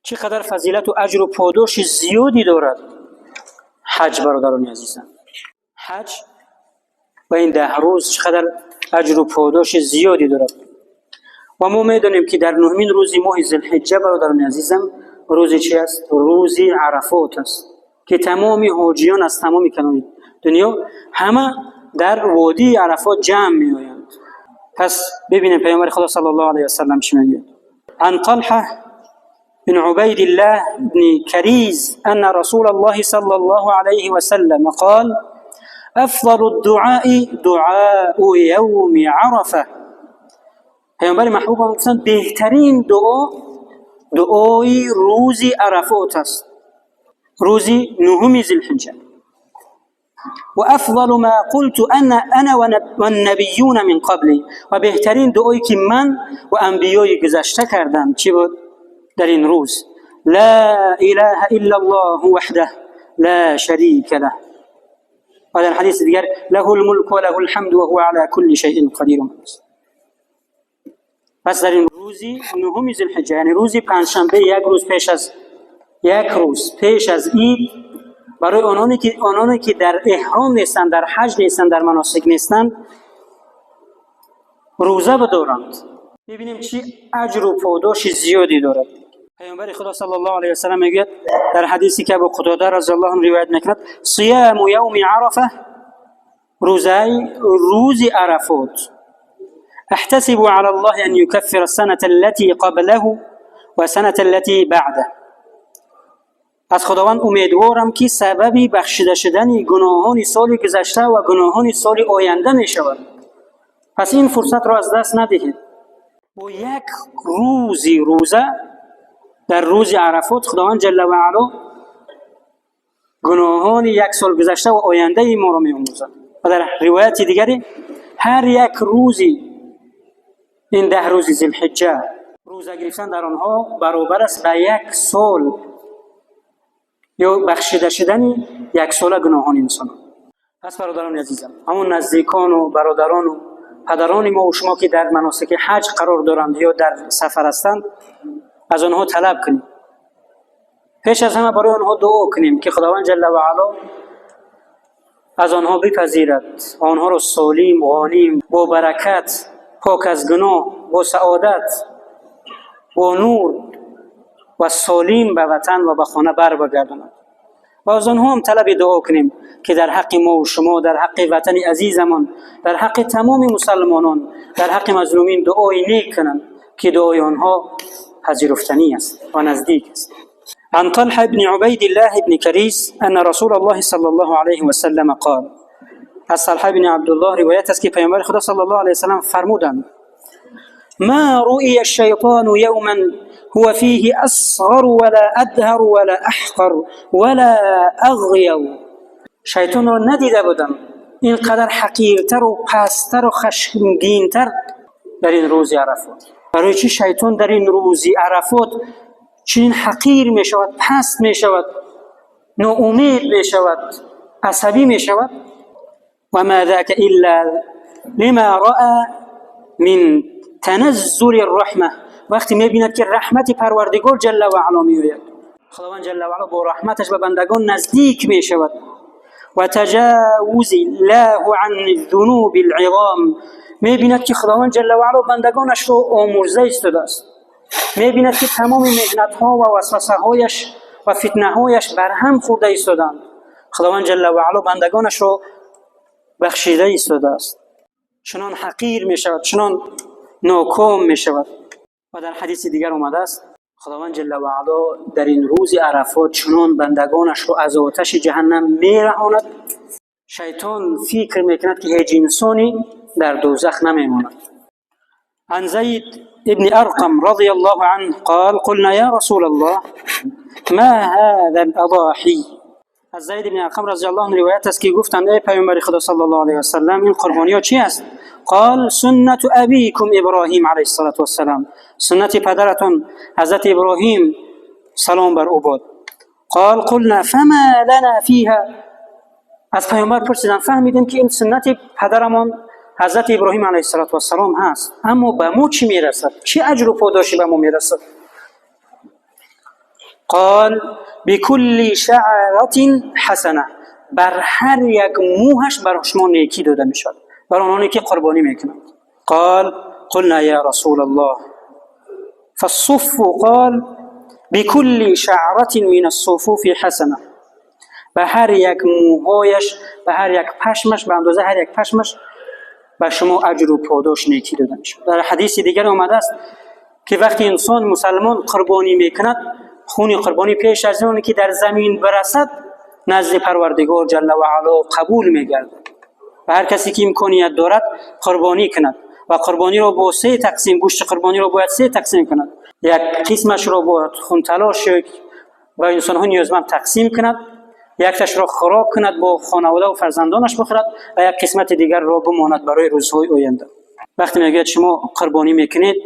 چقدر فضیلت و اجر و پاداش زیادی دارد حج. برادران عزیزم، حج و این 10 روز چقدر اجر و پاداش زیادی دارد. و ما میدونیم که در 9مین روز ماه ذوالحجه برادران عزیزم روزی چی است؟ روزی عرفات است که تمامی حاجیان از تمام کنار دنیا همه در وادی عرفات جمع می آیند. پس ببینیم پیامبر خدا صلی الله علیه و سلم چی میگه. عن طلحه بن عبید الله بن كريز أن رسول الله صلى الله عليه وسلم قال أفضل الدعاء دعاء يوم عرفة. پیامبر محبوب گفتند بهترین دعا دعای روزی عرفات است، روزی 9 ذوالحجه. و افضل ما قلت انا والنبيون من قبلی، و بهترین دعایی که من و انبیای گذشته کردم چی بود در این روز؟ لا اله الا الله وحده لا شريك له. و در حدیث دیگر له الملك و له الحمد و هو على كل شيء قدير. پس در این روزی 9 ذوالحجه، یعنی روزی پنجشنبه، یک روز پیش از عید، برای آنانی که در احرام نیستند، در حج نیستند، در مناسک نیستند، روزه بدارند. ببینیم چی اجر و پاداش زیادی دارد. پیامبر خدا صلی الله علیه و سلم میگوید در حدیثی که ابو قتاده رضی الله عنه روایت میکند: صیام یوم عرفه، روزه روز عرفات، احتسب على الله ان يكفر السنه التي قبله و سنه التي بعده. از خداوند امیدوارم که سببی بخشیده شدن گناهان سال گذشته و گناهان سال آینده می شود. پس این فرصت را از دست ندهید. با یک روزه در روز عرفات خداوند جل و علا گناهان یک سال گذشته و آینده ما را می آموزد. و در روایت دیگری هر یک روزی این 10 روز ذوالحجه روزه گرفتن در آنها برابر است به یک سال یا بخشیده شدن یک سال گناهان انسان. پس برادران عزیزم، همون نزدیکان و برادران و پدران ما و شما که در مناسک حج قرار دارند یا در سفر هستند، از آنها طلب کنیم، پیش از همه برای آنها دعا کنیم که خداوند جل و علا از آنها بپذیرد، آنها را سالم غانم با برکت، پاک از گناه، با سعادت، با نور و سالم به وطن و به خانه برگرداند. و از آنها هم طلب دعا کنیم که در حق ما و شما، در حق وطن عزیزمان، در حق تمام مسلمانان، در حق مظلومین دعای نیک کنند که دعای آنها پذیرفتنی است و نزدیک است. عن طلحه بن عبید الله بن كريز ان رسول الله صلی الله علیه و سلم قال. از طلحه بن عبدالله روایت است که پیامبر خدا صلی الله علیه و سلم فرمودند: ما رؤي الشيطان يوما هو فيه أصغر ولا أدهر ولا أحقر ولا أغير. شیطان را ندیده بودم اینقدر حقیرتر و پستر و خشمگینتر در این روز عرفات. برای چی شیطان در این روز عرفات چنین حقیر می شود، پست می شود، ناامید می شود، عصبی می شود؟ و ما ذاک الا لما رأى من تنزل الرحمه. وقتی می‌بیند که رحمت پروردگار جل و علا میآید، خداوند جل و علا با رحمتش به بندگان نزدیک میشود. و تجاوز الله عن الذنوب العظام، می‌بیند که خداوند جل و علا بندگانش را آمرزه ایستاده است. می‌بیند که تمام محنت‌ها و وسوسه‌هایش و فتنه‌هایش برهم خورده ایستادند. خداوند جل و علا بندگانش را بخشیده ایستاده است. چنان حقیر میشود، چنان ناکام میشود. و در حدیث دیگر اومده است خداوند جل و علا در این روز عرفات چنان بندگانش رو از آتش جهنم میرهاند، شیطان فکر میکند که هیچ انسانی در دوزخ نمیماند. عن زید ابن ارقم رضی الله عنه قال: قلنا یا رسول الله ما هذا الاضاحی. از زید ابن ارقم رضی الله عنه روایت است که گفتند ای پیامبر خدا صلی الله علیه و سلم، این قربانی ها چی است؟ قال: سنت ابیکم ابراهیم علیه السلام، سنت پدرتون حضرت ابراهیم سلام بر او باد. قال: قلنا فما لنا فيها. از پیامبر پرسیدن فهمیدیم که این سنت پدرمان حضرت ابراهیم علیه السلام هست، اما به ما چی میرسد؟ چه اجر و پاداشی به ما میرسد؟ قال بكل شعرة حسنه، بر هر یک موهش بر شما نیکی داده میشد، بر آنانی که قربانی میکنند. قال قلنا یا رسول الله فالصف، قال بكل شعرة من الصفوف حسنه، به هر یک موهایش، به هر یک پشمش، به اندازه هر یک پشمش به شما اجر و پاداش نیکی داده میشد. در حدیث دیگر آمده است که وقتی انسان مسلمان قربانی میکند، خون قربانی پیش از اون که در زمین برسد نزد پروردگار جل و علا قبول میگردد. و هر کسی که امکانیت دارد قربانی کند و قربانی را با 3 تقسیم، گوشت قربانی را باید 3 تقسیم کند. یک قسمش را با خون تلاش و انسان ها نیازمند تقسیم کند، یکش را خوراک کند با خانواده و فرزندانش بخورد و یک قسمت دیگر را بماند برای روزهای آینده. وقتی میگید شما قربانی میکنید،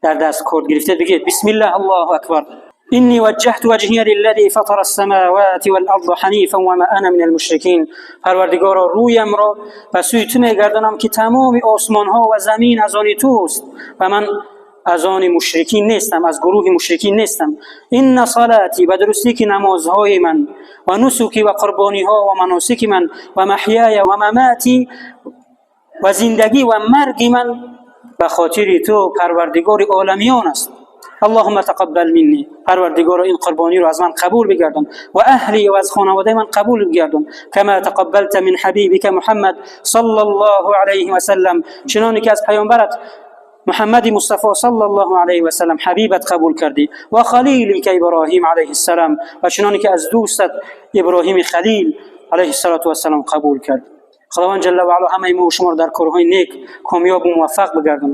در دست کارت گرفته بگید بسم الله الله اکبر، اینی وجهت وجهی للذی فطر السماوات والارض حنیفا وما انا من المشرکین. پروردگارا رویم را به سوی تو میگردانم که تمام آسمان ها و زمین از آن توست و من از آن مشرکین نیستم، از گروه مشرکین نیستم. این صلاتی، به درستی که نمازهای من و نسکی و قربانی ها و مناسک من و محیای و مماتی و زندگی و مرگ من به خاطر تو پروردگار عالمیان است. اللهم تقبل منی، پروردگار این قربانی رو از من قبول بگردان و اهلی و از خانواده من قبول بگردان. کما تقبلت من حبیبک محمد صلی الله علیه و سلم، چنانی که از پیامبرت محمد مصطفی صلی الله علیه و سلم حبیبت قبول کردی، و خلیلی که ابراهیم علیه السلام، و چنانی که از دوستت ابراهیم خلیل علیه السلام قبول کرد. خداوند جل و علا همه ما و شما در کارهای نیک کامیاب و موفق بگرداند.